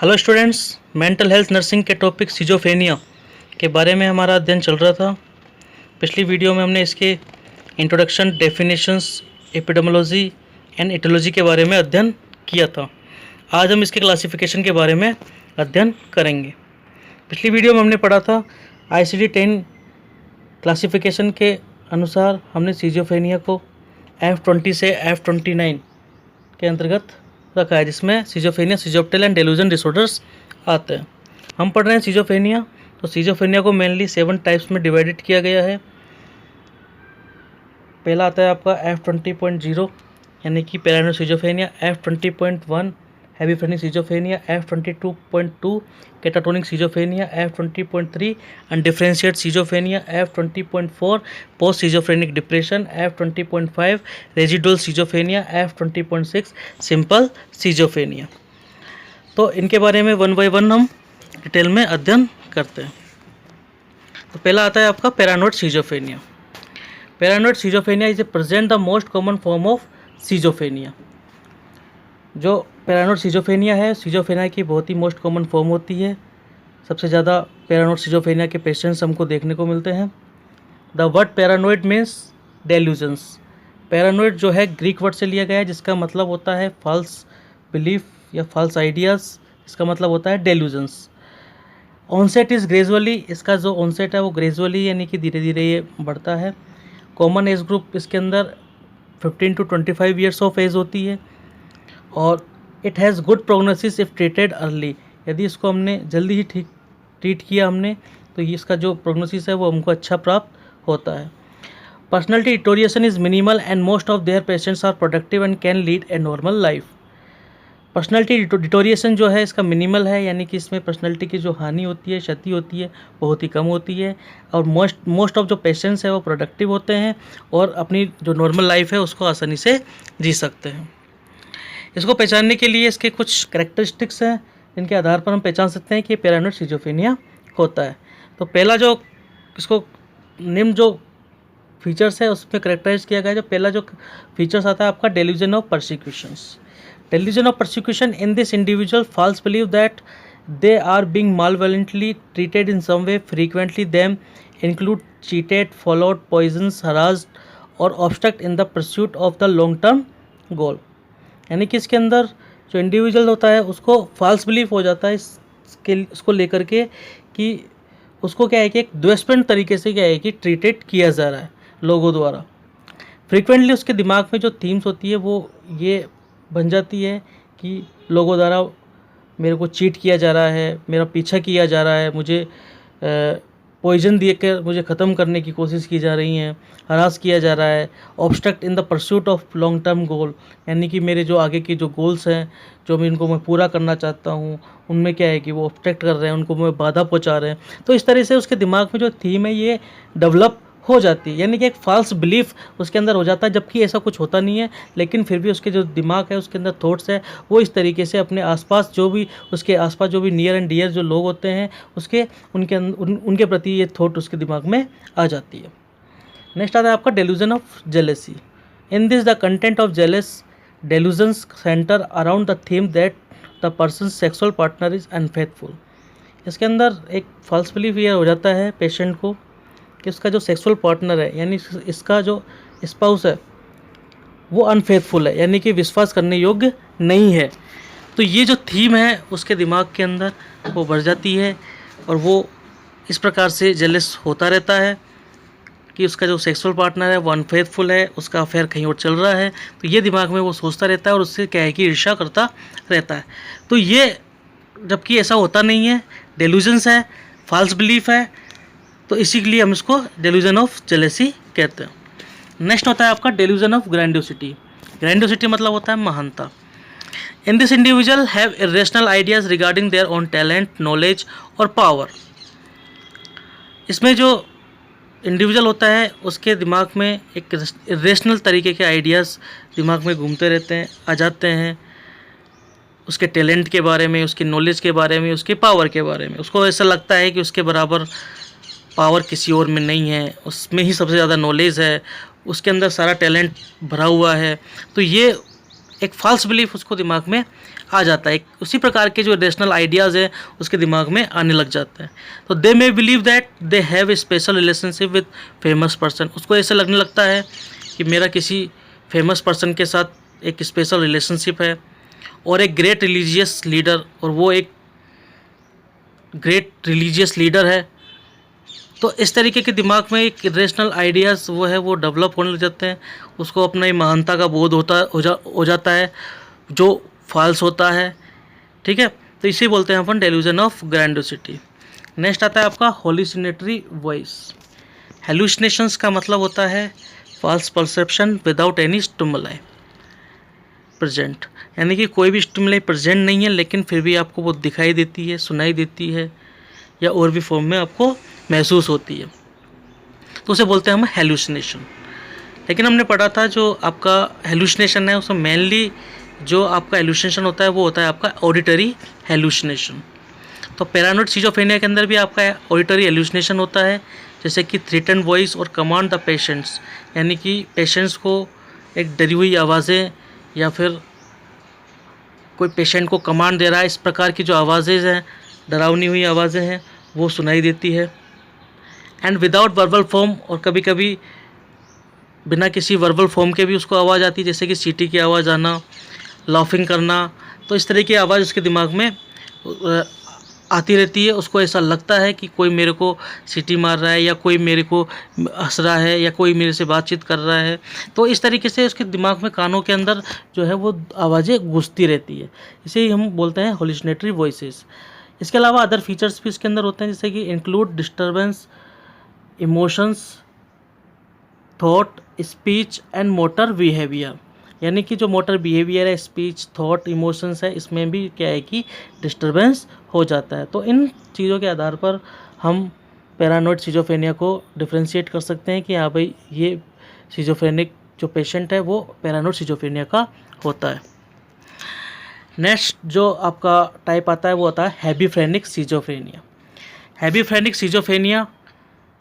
Hello students, mental health nursing के topic schizophrenia के बारे में हमारा अध्ययन चल रहा था। पिछली वीडियो में हमने इसके introduction, definitions, epidemiology and etiology के बारे में अध्ययन किया था। आज हम इसके क्लासिफिकेशन के बारे में अध्ययन करेंगे। पिछली वीडियो में हमने पढ़ा था ICD-10 क्लासिफिकेशन के अनुसार हमने सिजोफ्रेनिया को F20 से F29 के अंतर्गत रखा है, जिसमें सिजोफ्रेनिया, सिजोप्टिल एंड डेलूजन डिसऑर्डर्स आते हैं। हम पढ़ रहे हैं सिजोफ्रेनिया। तो सिजोफ्रेनिया को मेनली 7 टाइप्स में डिवाइडेड किया गया है। पहला आता है आपका F20.0 यानी कि paranoid schizophrenia, F20.1 hebephrenic schizophrenia, F22.2 catatonic schizophrenia, F20.3 undifferentiated schizophrenia, F20.4 post schizophrenic depression, F20.5 residual schizophrenia, F20.6 simple schizophrenia. तो इनके बारे में वन बाय वन हम डिटेल में अध्ययन करते हैं। तो पहला आता है आपका paranoid schizophrenia. Paranoid schizophrenia is a present the most common form of schizophrenia. जो पैरानोइड सिजोफ्रेनिया है, सिजोफ्रेनिया की बहुत ही मोस्ट कॉमन फॉर्म होती है। सबसे ज़्यादा पैरानोइड सिजोफ्रेनिया के पेशेंट्स हमको देखने को मिलते हैं। The word paranoid means delusions. Paranoid जो है ग्रीक वर्ड से लिया गया है, जिसका मतलब होता है फॉल्स बिलीफ या फॉल्स आइडियाज़। इसका मतलब होता है डेल्यूजन्स। ऑनसेट इज़ ग्रेजुअली, इसका जो ऑनसेट है वो ग्रेजुअली यानी कि धीरे धीरे ये बढ़ता है। कॉमन एज ग्रुप इसके अंदर 15 to 25 ईयर्स ऑफ एज होती है और it has good prognosis if treated early. यदि इसको हमने जल्दी ही ट्रीट किया हमने तो ये इसका जो प्रोग्नोसिस है वो हमको अच्छा प्राप्त होता है। Personality deterioration is minimal and most of their patients are productive and can lead a normal life. Personality deterioration जो है इसका मिनिमल है, यानी कि इसमें पर्सनैलिटी की जो हानि होती है, क्षति होती है, बहुत ही कम होती है और मोस्ट ऑफ जो पेशेंट्स है वो प्रोडक्टिव होते हैं और अपनी जो नॉर्मल लाइफ है उसको आसानी से जी सकते हैं। इसको पहचानने के लिए इसके कुछ कैरेक्टरिस्टिक्स हैं जिनके आधार पर हम पहचान सकते हैं कि पैरानोइड सिजोफ्रेनिया होता है। तो पहला जो इसको निम्न जो फीचर्स है उसमें करेक्टराइज किया गया है। जो पहला जो फीचर्स आता है आपका delusion of persecutions. Delusion of persecution in this individual false belief that they are being malevolently treated in some way. Frequently them include cheated, followed, poisons, harassed or obstruct in the pursuit of the long term goal। यानी कि इसके अंदर जो individual होता है उसको false belief हो जाता है इसको लेकर के कि उसको क्या है कि एक द्वेषपूर्ण तरीके से क्या है कि ट्रीटेड किया जा रहा है लोगों द्वारा। फ्रीक्वेंटली उसके दिमाग में जो थीम्स होती है वो ये बन जाती है कि लोगों द्वारा मेरे को चीट किया जा रहा है, मेरा पीछा किया जा रहा है, मुझे पॉइजन देकर मुझे ख़त्म करने की कोशिश की जा रही है, हरास किया जा रहा है। Obstruct in the pursuit of long term goal, यानी कि मेरे जो आगे के जो गोल्स हैं जो मैं पूरा करना चाहता हूँ उनमें क्या है कि वो ऑब्स्ट्रक्ट कर रहे हैं, उनको मैं बाधा पहुँचा रहे हैं। तो इस तरह से उसके दिमाग में जो थीम है ये डेवलप हो जाती है, यानी कि एक फॉल्स बिलीफ उसके अंदर हो जाता है, जबकि ऐसा कुछ होता नहीं है। लेकिन फिर भी उसके जो दिमाग है उसके अंदर थॉट्स है वो इस तरीके से अपने आसपास जो भी उसके आसपास जो भी नियर एंड डियर जो लोग होते हैं उनके प्रति ये थॉट उसके दिमाग में आ जाती है। नेक्स्ट आता है आपका delusion of jealousy. In this the content of jealous delusions centre around the theme that the person sexual partner is unfaithful. इसके अंदर एक फॉल्स बिलीफ ये हो जाता है पेशेंट को कि उसका जो सेक्सुअल पार्टनर है यानी इसका जो स्पाउस है वो अनफेथफुल है, यानी कि विश्वास करने योग्य नहीं है। तो ये जो थीम है उसके दिमाग के अंदर वो बढ़ जाती है और वो इस प्रकार से जेलस होता रहता है कि उसका जो सेक्सुअल पार्टनर है वो अनफेथफुल है, उसका अफेयर कहीं और चल रहा है। तो ये दिमाग में वो सोचता रहता है और उससे क्या है कि ईर्ष्या करता रहता है। तो ये जबकि ऐसा होता नहीं है, डेल्यूजन्स है, फॉल्स बिलीफ है, तो इसी के लिए हम इसको डेल्यूजन ऑफ जेलेसी कहते हैं। नेक्स्ट होता है आपका डेल्यूजन ऑफ ग्रैंडियोसिटी। ग्रैंडियोसिटी मतलब होता है महानता। In this individual have irrational ideas regarding their own talent, knowledge और पावर। इसमें जो इंडिविजुअल होता है उसके दिमाग में एक इरेशनल तरीके के आइडियाज़ दिमाग में घूमते रहते हैं, आ जाते हैं। उसके टैलेंट के बारे में, उसके नॉलेज के बारे में, उसके पावर के बारे में। उसको ऐसा लगता है कि उसके बराबर पावर किसी और में नहीं है, उसमें ही सबसे ज़्यादा नॉलेज है, उसके अंदर सारा टैलेंट भरा हुआ है। तो ये एक फॉल्स बिलीफ उसको दिमाग में आ जाता है, उसी प्रकार के जो रेशनल आइडियाज़ हैं उसके दिमाग में आने लग जाते हैं। तो they may believe that they have a special relationship with famous person, उसको ऐसा लगने लगता है कि मेरा किसी फेमस पर्सन के साथ एक स्पेशल रिलेशनशिप है, और एक ग्रेट रिलीजियस लीडर, और वो एक ग्रेट रिलीजियस लीडर है। तो इस तरीके के दिमाग में एक रेशनल आइडियाज़ वो है वो डेवलप होने लग जाते हैं, उसको अपना महानता का बोध हो जाता है जो फॉल्स होता है। ठीक है, तो इसे बोलते हैं अपन डेल्यूजन ऑफ ग्रैंडोसिटी। नेक्स्ट आता है आपका हॉल्यूसिनेटरी वॉइस। हेलुसिनेशंस का मतलब होता है false perception without any stimuli present, यानी कि कोई भी स्टिमुलाई प्रेजेंट नहीं है लेकिन फिर भी आपको वो दिखाई देती है, सुनाई देती है, या और भी फॉर्म में आपको महसूस होती है, तो उसे बोलते हैं हम हेलुसिनेशन। लेकिन हमने पढ़ा था जो आपका हेलुसिनेशन है उसमें मेनली जो आपका हेलुसिनेशन होता है वो होता है आपका ऑडिटरी हेलुसिनेशन। तो पैरानोइड सिजोफ्रेनिया के अंदर भी आपका ऑडिटरी हेलुसिनेशन होता है, जैसे कि थ्रेटन वॉइस और कमांड द पेशेंट्स, यानी कि पेशेंट्स को एक डरी हुई आवाज़ें या फिर कोई पेशेंट को कमांड दे रहा है, इस प्रकार की जो आवाज़ें हैं, डरावनी हुई आवाज़ें हैं, वो सुनाई देती है। एंड विदाउट वर्बल फॉर्म, और कभी कभी बिना किसी वर्बल फॉर्म के भी उसको आवाज़ आती है, जैसे कि सीटी की आवाज़ आना, लाफिंग करना, तो इस तरह की आवाज़ उसके दिमाग में आती रहती है। उसको ऐसा लगता है कि कोई मेरे को सीटी मार रहा है, या कोई मेरे को हंस रहा है, या कोई मेरे से बातचीत कर रहा है। तो इस तरीके से उसके दिमाग में कानों के अंदर जो है वो आवाज़ें घुसती रहती है, इसे ही हम बोलते हैं हॉल्यूसिनेटरी वॉइसेस। इसके अलावा अदर फीचर्स भी इसके अंदर होते हैं, जैसे कि include disturbance, emotions, thought, speech and motor behaviour, यानी कि जो मोटर बिहेवियर है, स्पीच, थॉट, इमोशंस है, इसमें भी क्या है कि डिस्टर्बेंस हो जाता है। तो इन चीज़ों के आधार पर हम पैरानोइड सिजोफ्रेनिया को डिफ्रेंशिएट कर सकते हैं कि हाँ भाई ये सिजोफ्रेनिक जो पेशेंट है वो पैरानोइड सिजोफ्रेनिया का होता है। नेक्स्ट जो आपका टाइप आता है वो आता है हैबीफ्रेनिक सिजोफ्रेनिया। हैबीफ्रेनिक सिजोफ्रेनिया,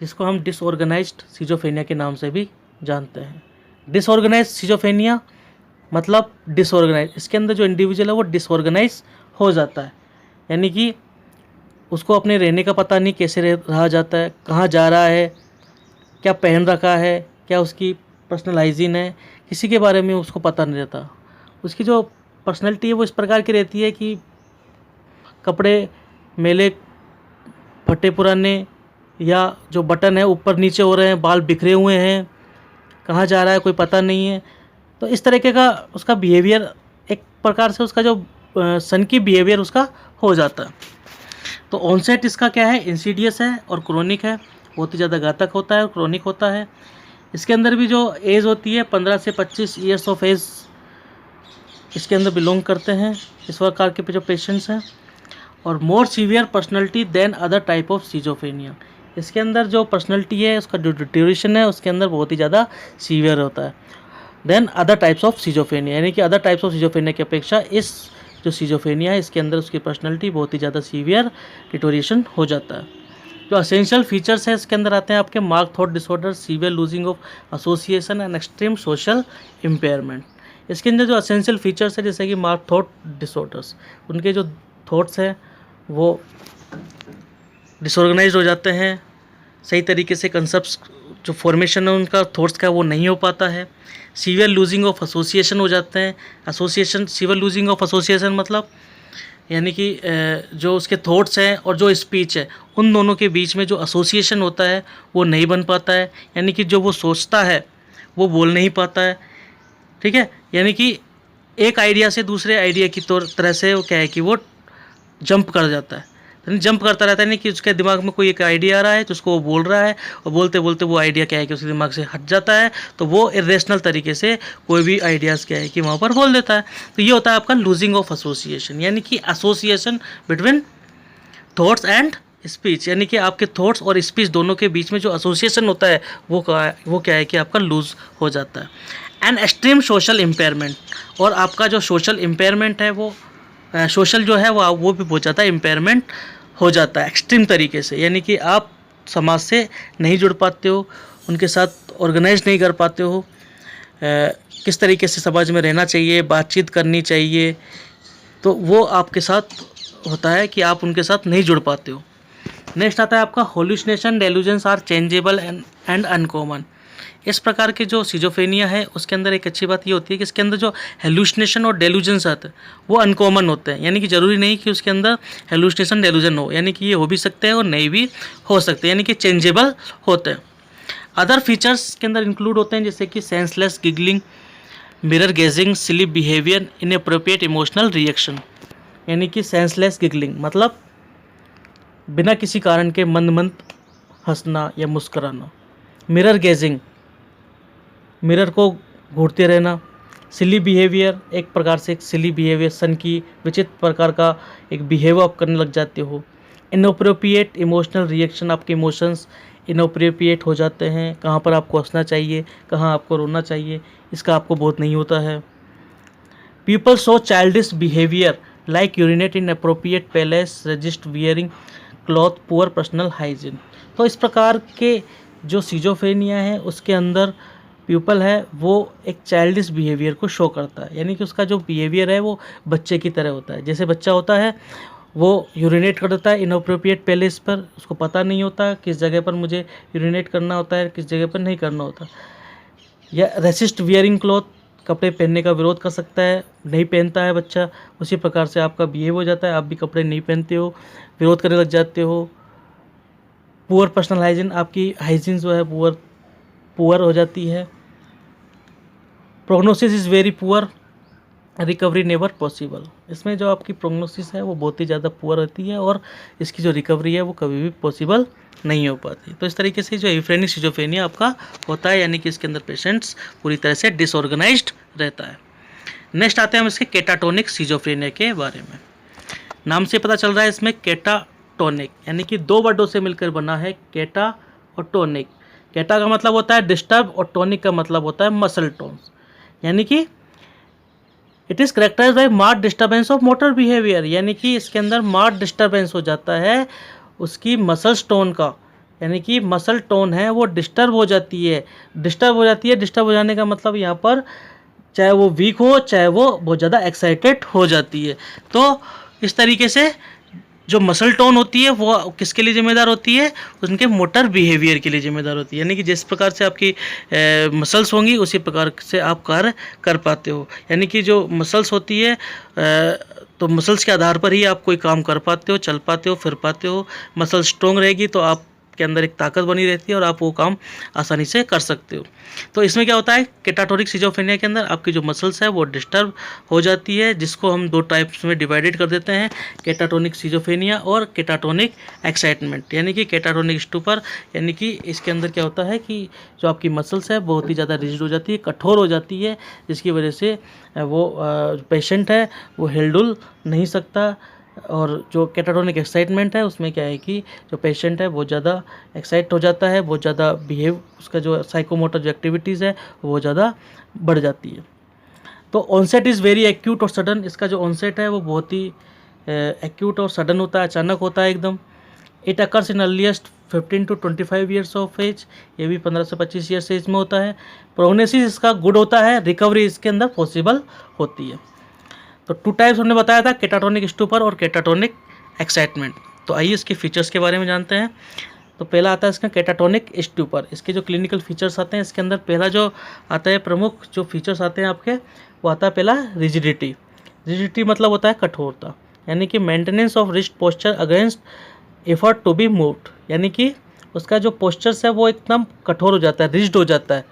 जिसको हम डिसऑर्गेनाइज्ड सिजोफ्रेनिया के नाम से भी जानते हैं। डिसऑर्गेनाइज्ड सिजोफ्रेनिया मतलब डिसऑर्गेनाइज, इसके अंदर जो इंडिविजुअल है वो डिसऑर्गेनाइज हो जाता है, यानी कि उसको अपने रहने का पता नहीं कैसे रहा जाता है, कहाँ जा रहा है, क्या पहन रखा है, क्या उसकी पर्सनल हाइजीन है, किसी के बारे में उसको पता नहीं रहता। उसकी जो पर्सनैलिटी है वो इस प्रकार की रहती है कि कपड़े मेले फटे पुराने, या जो बटन है ऊपर नीचे हो रहे हैं, बाल बिखरे हुए हैं, कहाँ जा रहा है कोई पता नहीं है। तो इस तरीके का उसका बिहेवियर, एक प्रकार से उसका जो सनकी बिहेवियर उसका हो जाता है। तो ऑनसेट इसका क्या है, इंसीडियस है और क्रोनिक है, बहुत ही ज़्यादा घातक होता है और क्रोनिक होता है। इसके अंदर भी जो एज होती है 15 से 25 ईयर्स ऑफ एज इसके अंदर बिलोंग करते हैं इस प्रकार के जो पेशेंट्स हैं। और more severe personality than other type of schizophrenia, इसके अंदर जो पर्सनैलिटी है उसका जो ड्यूरेशन है उसके अंदर बहुत ही ज़्यादा सीवियर होता है than other types of schizophrenia, यानी कि अदर टाइप्स ऑफ सिजोफ्रेनिया की अपेक्षा इस जो सिजोफ्रेनिया है इसके अंदर उसकी पर्सनैलिटी बहुत ही ज़्यादा सीवियर डिटोरिएशन हो जाता है। जो असेंशियल फीचर्स है इसके अंदर आते हैं आपके mark thought disorder, severe losing of association and extreme social impairment. इसके अंदर जो असेंशियल फीचर्स है जैसे कि मार्क थॉट डिसऑर्डर्स, उनके जो थॉट्स हैं वो डिसऑर्गेनाइज हो जाते हैं, सही तरीके से कंसेप्ट्स जो फॉर्मेशन है उनका थॉट्स का वो नहीं हो पाता है। सीवियर लूजिंग ऑफ एसोसिएशन हो जाते हैं, association, severe losing of association मतलब यानी कि जो उसके थॉट्स हैं और जो स्पीच है उन दोनों के बीच में जो एसोसिएशन होता है वो नहीं बन पाता है, यानी कि जो वो सोचता है वो बोल नहीं पाता है। ठीक है, यानी कि एक आइडिया से दूसरे आइडिया की तरह से वो क्या है कि वो जंप कर जाता है, यानी जंप करता रहता है, नहीं कि उसके दिमाग में कोई एक आइडिया आ रहा है तो उसको वो बोल रहा है और बोलते बोलते वो आइडिया क्या है कि उसके दिमाग से हट जाता है, तो वो इरेशनल तरीके से कोई भी आइडियाज़ क्या है कि वहाँ पर बोल देता है। तो ये होता है आपका लूजिंग ऑफ एसोसिएशन, यानी कि association between thoughts and speech, यानी कि आपके थॉट्स और स्पीच दोनों के बीच में जो एसोसिएशन होता है वो क्या है कि आपका लूज हो जाता है। एंड एक्सट्रीम सोशल इम्पेयरमेंट, और आपका जो सोशल इम्पेयरमेंट है वो सोशल जो है वो भी बहुत ज़्यादा इम्पेयरमेंट हो जाता है एक्सट्रीम तरीके से, यानी कि आप समाज से नहीं जुड़ पाते हो, उनके साथ ऑर्गेनाइज नहीं कर पाते हो, किस तरीके से समाज में रहना चाहिए, बातचीत करनी चाहिए, तो वो आपके साथ होता है कि आप उनके साथ नहीं जुड़ पाते हो। नेक्स्ट आता है आपका होल्यूसिनेशन, delusions are changeable and uncommon. इस प्रकार के जो सिजोफ्रेनिया है उसके अंदर एक अच्छी बात ये होती है कि इसके अंदर जो हेलुसिनेशन और डेल्यूजन्स आते हैं वो अनकॉमन होते हैं, यानी कि ज़रूरी नहीं कि उसके अंदर हेलुसिनेशन डेल्यूजन हो, यानी कि ये हो भी सकते हैं और नहीं भी हो सकते, यानी कि चेंजेबल होते हैं। अदर फीचर्स के अंदर इंक्लूड होते हैं जैसे कि सेंसलेस गिगलिंग, मिरर गेजिंग, सिली बिहेवियर, इनअप्रोप्रिएट इमोशनल रिएक्शन। यानी कि सेंसलेस गिगलिंग मतलब बिना किसी कारण के मंद मंद हंसना या मुस्कुराना। मिरर गेजिंग, मिरर को घूरते रहना। सिली बिहेवियर, एक प्रकार से एक सिली बिहेवियर, सन की विचित्र प्रकार का एक बिहेव आप करने लग जाते हो। इनअप्रोप्रिएट इमोशनल रिएक्शन, आपके इमोशंस इनअप्रोप्रिएट हो जाते हैं, कहाँ पर आपको हंसना चाहिए, कहाँ आपको रोना चाहिए, इसका आपको बोध नहीं होता है। People show childish behaviour like urinate in appropriate place, resist wearing cloth, poor personal hygiene. तो इस प्रकार के जो सिजोफ्रेनिया है उसके अंदर पीपल है वो एक चाइल्डिश बिहेवियर को शो करता है, यानी कि उसका जो बिहेवियर है वो बच्चे की तरह होता है। जैसे बच्चा होता है वो यूरिनेट कर देता है इनअप्रोप्रिएट प्लेस पर, उसको पता नहीं होता किस जगह पर मुझे यूरिनेट करना होता है, किस जगह पर नहीं करना होता। या रेसिस्ट वियरिंग क्लॉथ, कपड़े पहनने का विरोध कर सकता है, नहीं पहनता है बच्चा, उसी प्रकार से आपका बिहेव हो जाता है, आप भी कपड़े नहीं पहनते हो, विरोध करने लग जाते हो। पुअर पर्सनल हाइजीन, आपकी हाइजीन जो है पुअर हो जाती है। Prognosis is very poor, recovery never possible. इसमें जो आपकी प्रोग्नोसिस है वो बहुत ही ज़्यादा पुअर होती है और इसकी जो रिकवरी है वो कभी भी पॉसिबल नहीं हो पाती। तो इस तरीके से जो यूफ्रेनिक सिजोफ्रेनिया आपका होता है, यानी कि इसके अंदर पेशेंट्स पूरी तरह से डिसऑर्गेनाइज्ड रहता है। नेक्स्ट आते हैं हम इसके केटाटोनिक सिजोफ्रेनिया के बारे में। नाम से पता चल रहा है इसमें केटाटोनिक, यानी कि दो वर्डों से मिलकर बना है, केटा और टोनिक। केटा का मतलब होता है डिस्टर्ब और टोनिक का मतलब होता है मसल टोन्स, यानी कि it is characterise by marked disturbance of motor behaviour, यानी कि इसके अंदर मार्क्ड डिस्टर्बेंस हो जाता है उसकी मसल टोन का, यानी कि मसल टोन है वो डिस्टर्ब हो जाती है। डिस्टर्ब हो जाने का मतलब यहाँ पर चाहे वो वीक हो चाहे वो बहुत ज़्यादा एक्साइटेड हो जाती है। तो इस तरीके से जो मसल टोन होती है वो किसके लिए जिम्मेदार होती है, उनके मोटर बिहेवियर के लिए जिम्मेदार होती है, यानी कि जिस प्रकार से आपकी मसल्स होंगी उसी प्रकार से आप कार्य कर पाते हो। यानी कि जो मसल्स होती है तो मसल्स के आधार पर ही आप कोई काम कर पाते हो, चल पाते हो, फिर पाते हो। मसल स्ट्रॉन्ग रहेगी तो आप के अंदर एक ताकत बनी रहती है और आप वो काम आसानी से कर सकते हो। तो इसमें क्या होता है, केटाटोनिक सिजोफ्रेनिया के अंदर आपकी जो मसल्स है वो डिस्टर्ब हो जाती है, जिसको हम दो टाइप्स में डिवाइडेड कर देते हैं, केटाटोनिक सिजोफ्रेनिया और केटाटोनिक एक्साइटमेंट। यानी कि केटाटोनिक स्टूपर, यानी कि इसके अंदर क्या होता है कि जो आपकी मसल्स है बहुत ही ज़्यादा रिजिड हो जाती है, कठोर हो जाती है, जिसकी वजह से वो पेशेंट है वो हिलडुल नहीं सकता। और जो केटाटोनिक एक्साइटमेंट है उसमें क्या है कि जो पेशेंट है बहुत ज़्यादा एक्साइट हो जाता है, बहुत ज़्यादा बिहेव, उसका जो साइकोमोटर जो एक्टिविटीज़ है वो ज़्यादा बढ़ जाती है। तो ऑनसेट इज़ वेरी एक्यूट और सडन, इसका जो ऑनसेट है वो बहुत ही एक्यूट और सडन होता है, अचानक होता है एकदम। It occurs in earliest 15 to 25 years of age, ये भी 15 से 25 ईयर्स एज में होता है। प्रोग्नोसिस इसका गुड होता है, रिकवरी इसके अंदर पॉसिबल होती है। तो टू टाइप्स हमने बताया था, केटाटोनिक स्टूपर और केटाटोनिक एक्साइटमेंट। तो आइए इसके फीचर्स के बारे में जानते हैं। तो पहला आता है इसका केटाटोनिक स्टूपर। इसके जो क्लिनिकल फीचर्स आते हैं, इसके अंदर पहला जो आता है प्रमुख जो फीचर्स आते हैं आपके, वो आता है पहला रिजिडिटी। रिजिडिटी मतलब होता है कठोरता, यानी कि maintenance of rest posture against effort to be moved, यानी कि उसका जो पोस्चर्स है वो एकदम कठोर हो जाता है, रिजिड हो जाता है,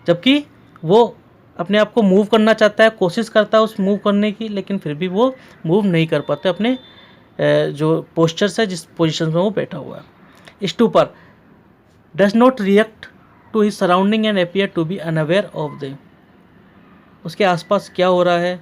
जबकि वो अपने आप को मूव करना चाहता है, कोशिश करता है उस मूव करने की, लेकिन फिर भी वो मूव नहीं कर पाते अपने जो पोस्चर्स है, जिस पोजीशन में वो बैठा हुआ है। Stupor does not react to his surrounding and appear to be unaware of them, उसके आसपास क्या हो रहा है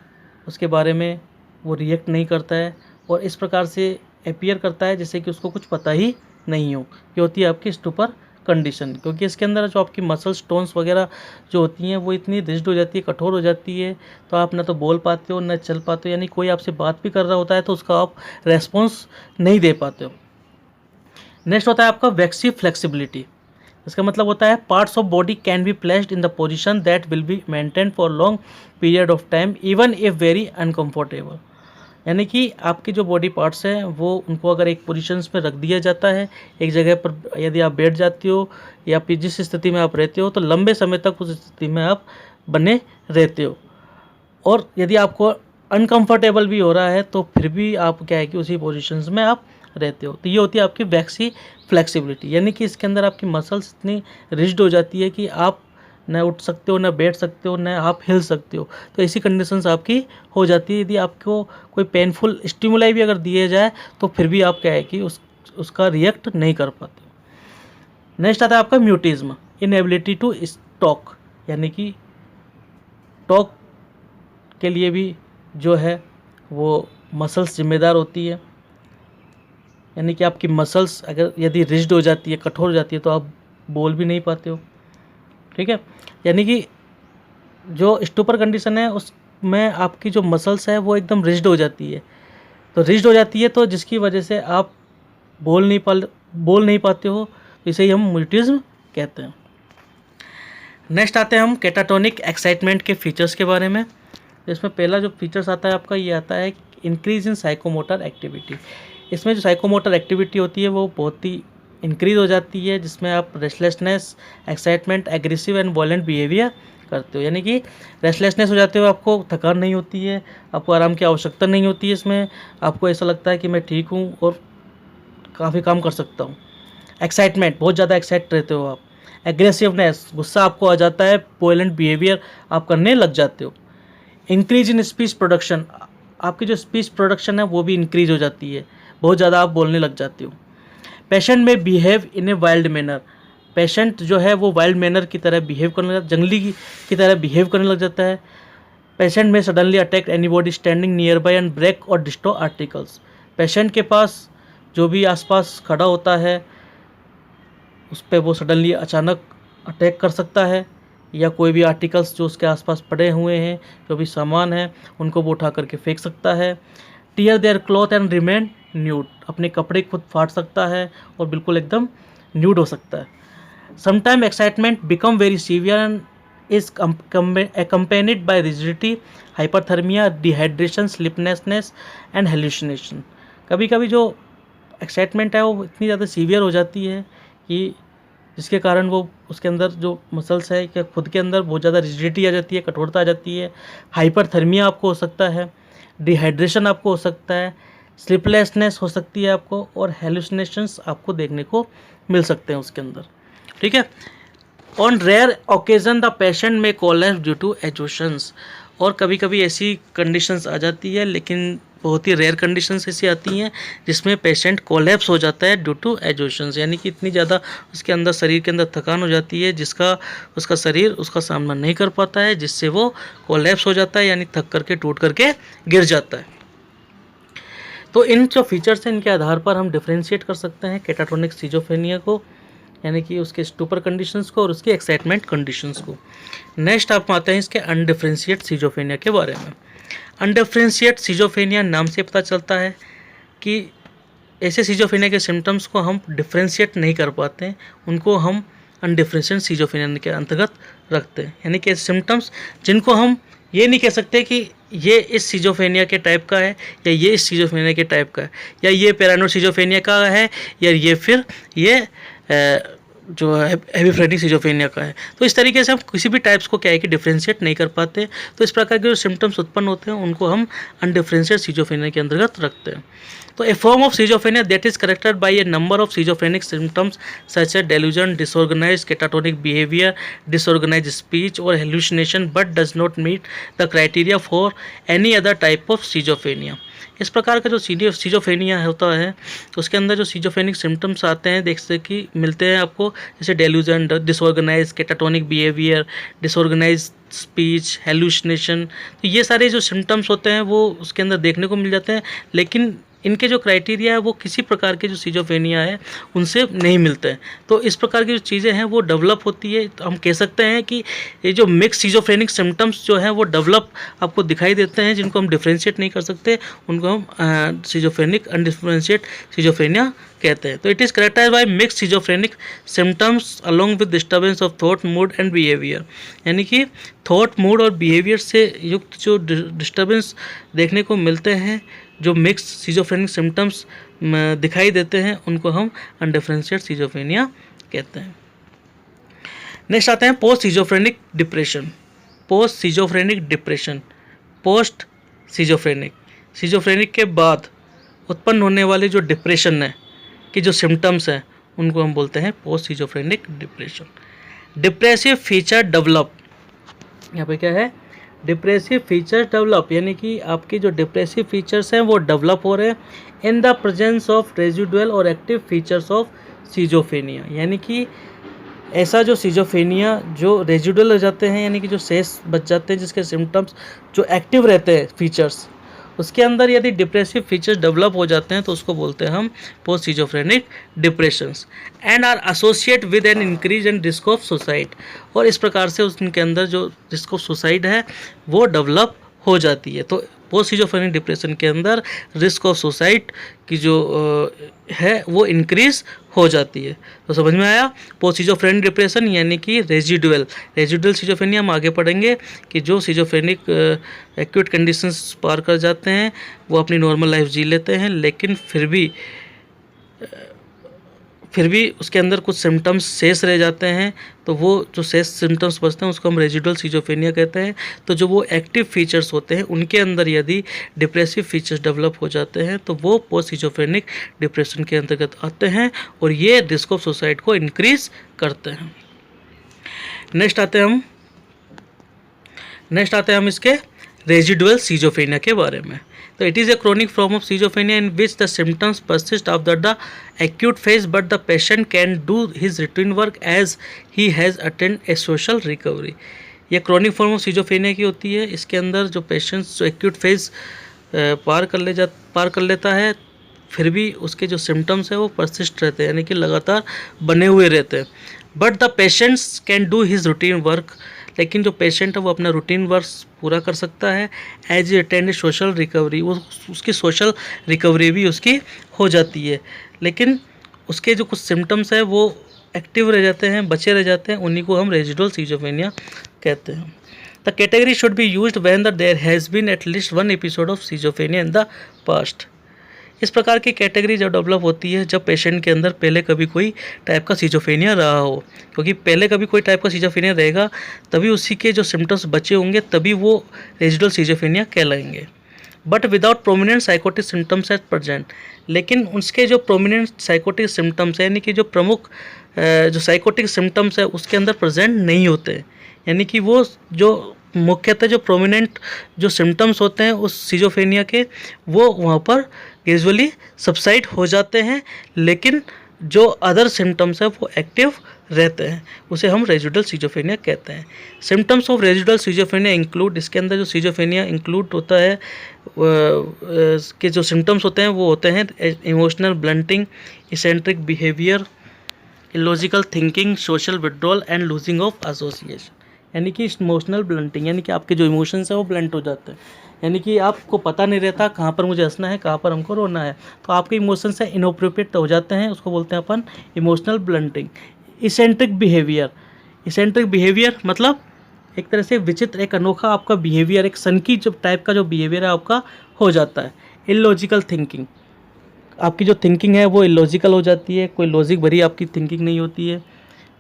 उसके बारे में वो रिएक्ट नहीं करता है और इस प्रकार से अपीयर करता है जैसे कि उसको कुछ पता ही नहीं हो। ये होती है आपकी स्टूपर कंडीशन, क्योंकि इसके अंदर जो आपकी मसल स्टोन्स वगैरह जो होती हैं वो इतनी रिजिड हो जाती है, कठोर हो जाती है, तो आप ना तो बोल पाते हो ना चल पाते हो, यानी कोई आपसे बात भी कर रहा होता है तो उसका आप रेस्पॉन्स नहीं दे पाते हो। नेक्स्ट होता है आपका वैक्सी फ्लेक्सिबिलिटी। इसका मतलब होता है parts of body can be placed in the position that will be maintain for long period of time even if very uncomfortable. यानी कि आपकी जो बॉडी पार्ट्स हैं वो उनको अगर एक पोजीशंस में रख दिया जाता है एक जगह पर, यदि आप बैठ जाते हो या फिर जिस स्थिति में आप रहते हो तो लंबे समय तक उस स्थिति में आप बने रहते हो। और यदि आपको अनकंफर्टेबल भी हो रहा है तो फिर भी आप क्या है कि उसी पोजीशंस में आप रहते हो। तो ये होती है आपकी वैक्सी फ्लेक्सिबिलिटी, यानी कि इसके अंदर आपकी मसल्स इतनी रिजिड हो जाती है कि आप न उठ सकते हो, न बैठ सकते हो, न आप हिल सकते हो। तो ऐसी कंडीशंस आपकी हो जाती है। यदि आपको कोई पेनफुल स्टिमुलाई भी अगर दिए जाए तो फिर भी आप क्या है कि उसका रिएक्ट नहीं कर पाते। नेक्स्ट आता है आपका म्यूटिज्म, इनएबिलिटी टू टॉक, यानी कि टॉक के लिए भी जो है वो मसल्स जिम्मेदार होती है। यानी कि आपकी मसल्स अगर यदि रिजिड हो जाती है, कठोर हो जाती है, तो आप बोल भी नहीं पाते हो। ठीक है, यानी कि जो स्टूपर कंडीशन है उसमें आपकी जो मसल्स है वो एकदम रिजिड हो जाती है। तो रिजिड हो जाती है तो जिसकी वजह से आप बोल नहीं पाते हो, तो इसे ही हम म्यूटिज्म कहते हैं। नेक्स्ट आते हैं हम कैटाटोनिक एक्साइटमेंट के फीचर्स के बारे में। इसमें पहला जो फीचर्स आता है आपका ये आता है इंक्रीज इन साइकोमोटर एक्टिविटी। इसमें जो साइकोमोटर एक्टिविटी होती है वो बहुत ही इंक्रीज हो जाती है, जिसमें आप restlessness, excitement, aggressive and violent behaviour करते हो। यानी कि रेस्टलेसनेस हो जाते हो, आपको थकान नहीं होती है, आपको आराम की आवश्यकता नहीं होती है। इसमें आपको ऐसा लगता है कि मैं ठीक हूँ और काफ़ी काम कर सकता हूँ। एक्साइटमेंट, बहुत ज़्यादा एक्साइट रहते हो आप। एग्रेसिवनेस, गुस्सा आपको आ जाता है, वायलेंट बिहेवियर आप करने लग जाते हो। इंक्रीज इन स्पीच प्रोडक्शन, आपकी जो स्पीच प्रोडक्शन है वो भी इंक्रीज हो जाती है, बहुत ज़्यादा आप बोलने लग जाते हो। पेशेंट में behave in a wild manner, patient जो है वो वाइल्ड मैनर की तरह बिहेव करने लग, जंगली की तरह बिहेव करने लग जाता है। पेशेंट में suddenly attack anybody standing nearby and break or destroy articles, patient के पास जो भी आसपास खड़ा होता है उस पर वो सडनली अचानक अटैक कर सकता है, या कोई भी आर्टिकल्स जो उसके आसपास पड़े हुए हैं, जो भी सामान है, उनको वो उठा करके फेंक सकता है। Tear their cloth and remain nude, अपने कपड़े खुद फाड़ सकता है और बिल्कुल एकदम न्यूड हो सकता है। Sometime excitement become very severe and is accompanied by rigidity, hyperthermia, dehydration, sleeplessness and hallucination. कभी कभी जो एक्साइटमेंट है वो इतनी ज़्यादा सीवियर हो जाती है कि जिसके कारण वो उसके अंदर जो मसल्स है कि खुद के अंदर बहुत ज़्यादा रिजिडिटी आ जाती है, कठोरता आ जाती है। हाइपरथर्मिया आपको हो सकता है, डिहाइड्रेशन आपको हो सकता है, स्लीपलेसनेस हो सकती है आपको, और हेलुसिनेशंस आपको देखने को मिल सकते हैं उसके अंदर। ठीक है, on rare occasion the patient may collapse due to exhaustions, और कभी कभी ऐसी कंडीशंस आ जाती है, लेकिन बहुत ही रेयर कंडीशंस ऐसी आती हैं जिसमें पेशेंट कोलैप्स हो जाता है ड्यू टू एजोशंस, यानी कि इतनी ज़्यादा उसके अंदर शरीर के अंदर थकान हो जाती है जिसका उसका शरीर उसका सामना नहीं कर पाता है, जिससे वो कोलैप्स हो जाता है, यानी थक करके टूट करके गिर जाता है। तो इन जो फीचर्स हैं इनके आधार पर हम डिफ्रेंशिएट कर सकते हैं कैटाटोनिक सिजोफ्रेनिया को, यानी कि उसके स्टूपर कंडीशंस को और उसके एक्साइटमेंट कंडीशंस को। नेक्स्ट आप आते हैं इसके अनडिफ्रेंशिएट सिजोफ्रेनिया के बारे में। अनडिफ्रेंशिएट सिजोफ्रेनिया नाम से पता चलता है कि ऐसे सिजोफ्रेनिया के सिम्टम्स को हम डिफ्रेंशिएट नहीं कर पाते हैं, उनको हम अनडिफ्रेंशिएट सिजोफ्रेनिया के अंतर्गत रखते हैं। यानी कि सिम्टम्स जिनको हम ये नहीं कह सकते कि ये इस सिजोफ्रेनिया के टाइप का है या ये इस सिजोफ्रेनिया के टाइप का है, या ये पैरानोइड सिजोफ्रेनिया का है, या ये फिर ये जो है हेमीफ्रेनिक सिजोफ्रेनिया का है। तो इस तरीके से हम किसी भी टाइप्स को क्या है कि डिफ्रेंशिएट नहीं कर पाते। तो इस प्रकार के जो सिम्टम्स उत्पन्न होते हैं उनको हम अनडिफ्रेंशिएट सिजोफ्रेनिया के अंतर्गत रखते हैं। तो a form of schizophrenia that is करेक्टेड by a number of schizophrenic symptoms such as delusion, disorganised catatonic behaviour, disorganised speech और hallucination but does not meet the criteria for any other type of schizophrenia. इस प्रकार का जो schizophrenia होता है उसके अंदर जो सिजोफ्रेनिक सिम्टम्स आते हैं देखते कि मिलते हैं आपको, जैसे delusion, disorganise catatonic behaviour, disorganise speech, hallucination. तो ये सारे जो सिम्टम्स होते हैं वो उसके अंदर देखने को मिल जाते हैं, लेकिन इनके जो क्राइटेरिया है वो किसी प्रकार के जो सिजोफ्रेनिया है उनसे नहीं मिलते हैं। तो इस प्रकार की जो चीज़ें हैं वो डेवलप होती है। तो हम कह सकते हैं कि ये जो मिक्स सिजोफ्रेनिक सिम्टम्स जो हैं वो डेवलप आपको दिखाई देते हैं, जिनको हम डिफ्रेंशिएट नहीं कर सकते, उनको हम सिजोफ्रेनिक अनडिफरेंशिएट सिजोफ्रेनिया कहते हैं। तो it is characterised by mix schizophrenic symptoms along with disturbance of thought, mood and behaviour. यानी कि थॉट, मूड और बिहेवियर से युक्त जो डिस्टर्बेंस देखने को मिलते हैं, जो मिक्स सिजोफ्रेनिक सिम्टम्स दिखाई देते हैं, उनको हम अनडिफरेंशिएट सिजोफ्रेनिया कहते हैं। नेक्स्ट आते हैं post schizophrenic depression. Post schizophrenic depression, post schizophrenic, schizophrenic के बाद उत्पन्न होने वाले जो डिप्रेशन है कि जो सिम्टम्स हैं उनको हम बोलते हैं post schizophrenic depression. Depressive feature develop, यहाँ पे क्या है, डिप्रेसिव फीचर्स डेवलप, यानी कि आपके जो डिप्रेसिव फीचर्स हैं वो डेवलप हो रहे हैं in the presence of residual और एक्टिव फीचर्स ऑफ सिजोफ्रेनिया। यानी कि ऐसा जो सिजोफ्रेनिया जो रेजिडुअल हो जाते हैं, यानी कि जो शेष बच जाते हैं, जिसके सिम्टम्स जो एक्टिव रहते हैं फीचर्स, उसके अंदर यदि डिप्रेसिव फीचर्स डेवलप हो जाते हैं तो उसको बोलते हैं हम post schizophrenic depressions and are associate with an increase in risk of suicide. और इस प्रकार से उनके अंदर जो रिस्क ऑफ सुसाइड है वो डेवलप हो जाती है। तो पोस्ट सिजोफ्रेनिक डिप्रेशन के अंदर रिस्क ऑफ सुसाइड की जो है वो इंक्रीज हो जाती है। तो समझ में आया, पोस्ट सिजोफ्रेनिक डिप्रेशन यानी कि रेजिडुअल सिजोफ्रेनिया हम आगे पढ़ेंगे कि जो सिजोफ्रेनिक एक्यूट कंडीशंस पार कर जाते हैं वो अपनी नॉर्मल लाइफ जी लेते हैं, लेकिन फिर भी उसके अंदर कुछ सिम्टम्स शेष रह जाते हैं। तो वो जो शेष सिम्टम्स बचते हैं उसको हम रेजिडुअल सिजोफ्रेनिया कहते हैं। तो जो वो एक्टिव फीचर्स होते हैं उनके अंदर यदि डिप्रेसिव फीचर्स डेवलप हो जाते हैं तो वो पोस्ट सिजोफ्रेनिक डिप्रेशन के अंतर्गत आते हैं और ये रिस्क ऑफ सुसाइड को इंक्रीज करते हैं। नेक्स्ट आते हैं हम इसके रेजिडुअल सिजोफ्रेनिया के बारे में। तो it is a chronic form of schizophrenia in which the symptoms persist after the acute phase but the patient can do his routine work as he has attend a social recovery. यह chronic form of schizophrenia की होती है। इसके अंदर जो patients जो acute phase पार कर लेता है, फिर भी उसके जो सिम्टम्स है वो परसिस्ट रहते हैं, यानी कि लगातार बने हुए रहते हैं। But the patients can do his routine work, लेकिन जो पेशेंट है वो अपना रूटीन वर्क पूरा कर सकता है। As a attend social recovery, वो उसकी सोशल रिकवरी भी उसकी हो जाती है, लेकिन उसके जो कुछ सिम्टम्स है वो एक्टिव रह जाते हैं, बचे रह जाते हैं, उन्हीं को हम रेजिडुअल सिजोफ्रेनिया कहते हैं। The category should be used when there has been at least one episode of schizophrenia in the past. इस प्रकार की कैटेगरी जब डेवलप होती है जब पेशेंट के अंदर पहले कभी कोई टाइप का सिजोफ्रेनिया रहा हो, क्योंकि पहले कभी कोई टाइप का सिजोफ्रेनिया रहेगा तभी उसी के जो सिम्टम्स बचे होंगे, तभी वो रेजिडुअल सिजोफ्रेनिया कहलाएंगे। But without prominent psychotic symptoms at present, लेकिन उसके जो प्रोमिनेंट साइकोटिक सिम्टम्स है, यानी कि जो प्रमुख जो साइकोटिक सिम्टम्स है उसके अंदर प्रेजेंट नहीं होते, यानी कि वो जो मुख्यतः जो प्रोमिनेंट जो सिम्टम्स होते हैं उस सिजोफ्रेनिया के वो वहाँ पर यूजुअली सबसाइड हो जाते हैं, लेकिन जो अदर सिम्टम्स है वो एक्टिव रहते हैं, उसे हम रेजिडुअल सिजोफ्रेनिया कहते हैं। Symptoms of residual schizophrenia include, इसके अंदर जो सिजोफ्रेनिया इंक्लूड होता है के जो सिम्टम्स होते हैं वो होते हैं emotional blunting, eccentric behaviour, illogical thinking, social withdrawal and losing of association. यानी कि इमोशनल ब्लंटिंग, यानी कि आपके जो इमोशंस हैं वो ब्लंट हो जाते हैं, यानी कि आपको पता नहीं रहता कहाँ पर मुझे हंसना है, कहाँ पर हमको रोना है, तो आपके इमोशंस हैं इनअप्रोप्रिएट हो जाते हैं, उसको बोलते हैं अपन इमोशनल ब्लंटिंग। इसेंट्रिक बिहेवियर मतलब एक तरह से विचित्र, एक अनोखा आपका बिहेवियर, एक सनकी जो टाइप का जो बिहेवियर है आपका हो जाता है। इलॉजिकल थिंकिंग, आपकी जो थिंकिंग है वो इलॉजिकल हो जाती है, कोई लॉजिक भरी आपकी थिंकिंग नहीं होती है,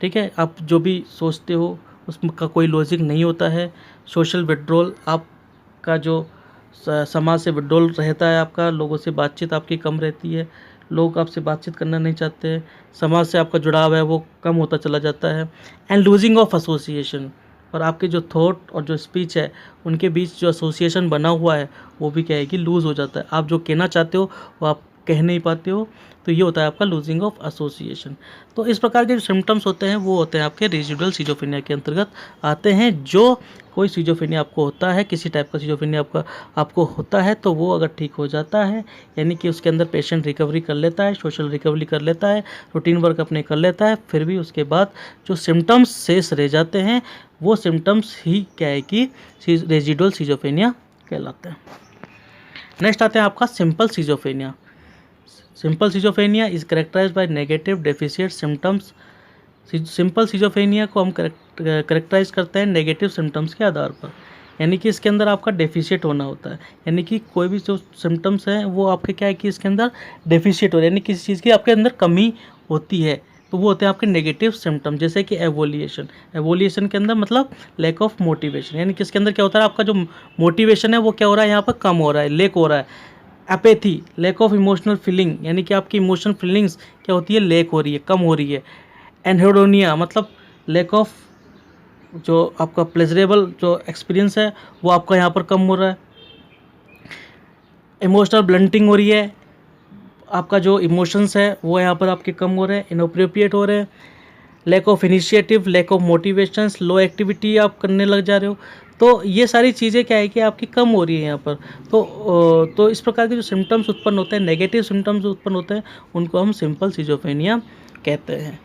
ठीक है, आप जो भी सोचते हो उसका कोई लॉजिक नहीं होता है। सोशल विड्रॉल, आपका जो समाज से विड्रॉल रहता है, आपका लोगों से बातचीत आपकी कम रहती है, लोग आपसे बातचीत करना नहीं चाहते हैं, समाज से आपका जुड़ाव है वो कम होता चला जाता है। एंड लूजिंग ऑफ एसोसिएशन, और आपके जो थॉट और जो स्पीच है उनके बीच जो एसोसिएशन बना हुआ है वो भी क्या है कि लूज़ हो जाता है। आप जो कहना चाहते हो वो आप कह नहीं पाते हो, तो ये होता है आपका लूजिंग ऑफ एसोसिएशन। तो इस प्रकार के जो सिम्टम्स होते हैं वो होते हैं आपके रेजिडुअल सिजोफ्रेनिया के अंतर्गत आते हैं। जो कोई सिजोफ्रेनिया आपको होता है, किसी टाइप का सिजोफ्रेनिया आपको होता है, तो वो अगर ठीक हो जाता है, यानी कि उसके अंदर पेशेंट रिकवरी कर लेता है, सोशल रिकवरी कर लेता है, रूटीन वर्क अपने कर लेता है, फिर भी उसके बाद जो सिम्टम्स शेष रह जाते हैं वो सिम्टम्स ही क्या है कि रेजिडुअल सिजोफ्रेनिया कहलाते हैं। नेक्स्ट आते हैं आपका simple schizophrenia. Simple schizophrenia is characterised by negative deficient symptoms. Simple schizophrenia को हम करेक्टराइज करते हैं नेगेटिव सिम्टम्स के आधार पर, यानी कि इसके अंदर आपका डेफिशिएट होना होता है, यानी कि कोई भी जो सिम्टम्स हैं वो आपके क्या है कि इसके अंदर डेफिशिएट हो रहा है, यानी किसी चीज़ की आपके अंदर कमी होती है, तो वो होते हैं आपके नेगेटिव सिम्टम। जैसे कि एवोल्यूशन के अंदर मतलब लैक ऑफ मोटिवेशन, यानी कि इसके अंदर क्या होता है आपका जो मोटिवेशन है वो क्या हो रहा है यहाँ पर कम हो रहा है, लेक हो रहा है। Apathy, lack of emotional feeling, यानी कि आपकी इमोशनल फीलिंग्स क्या होती है, लेक हो रही है, कम हो रही है। एनहेडोनिया मतलब लैक ऑफ जो आपका प्लेजरेबल जो एक्सपीरियंस है वो आपका यहाँ पर कम हो रहा है। इमोशनल ब्लंटिंग हो रही है, आपका जो इमोशंस है वो यहाँ पर आपके कम हो रहे हैं, इनअप्रोप्रिएट हो रहे हैं। Lack of initiative, lack of motivations, low activity आप करने लग जा रहे हो, तो ये सारी चीज़ें क्या है कि आपकी कम हो रही है यहाँ पर। तो इस प्रकार के जो सिम्टम्स उत्पन्न होते हैं, नेगेटिव सिम्टम्स उत्पन्न होते हैं, उनको हम सिंपल सिजोफ्रेनिया कहते हैं।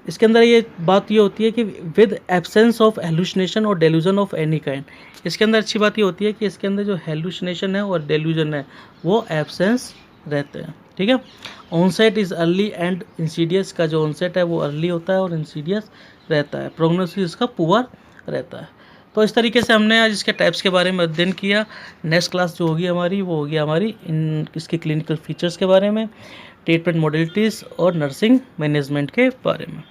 इसके अंदर ये बात ये होती है कि विद एब्सेंस ऑफ हेलुसिनेशन और डेल्यूजन ऑफ एनी काइंड। इसके अंदर अच्छी बात ये होती है कि इसके अंदर जो हेलुसिनेशन है और डेल्यूजन है वो एब्सेंस रहते हैं, ठीक है। Onset is early and insidious, का जो ऑनसेट है वो अर्ली होता है और इंसीडियस रहता है। प्रोग्नोसिस इसका पुअर रहता है। तो इस तरीके से हमने आज इसके टाइप्स के बारे में अध्ययन किया। नेक्स्ट क्लास जो होगी हमारी वो होगी हमारी इसके क्लिनिकल फीचर्स के बारे में, ट्रीटमेंट मॉडलिटीज़ और नर्सिंग मैनेजमेंट के बारे में।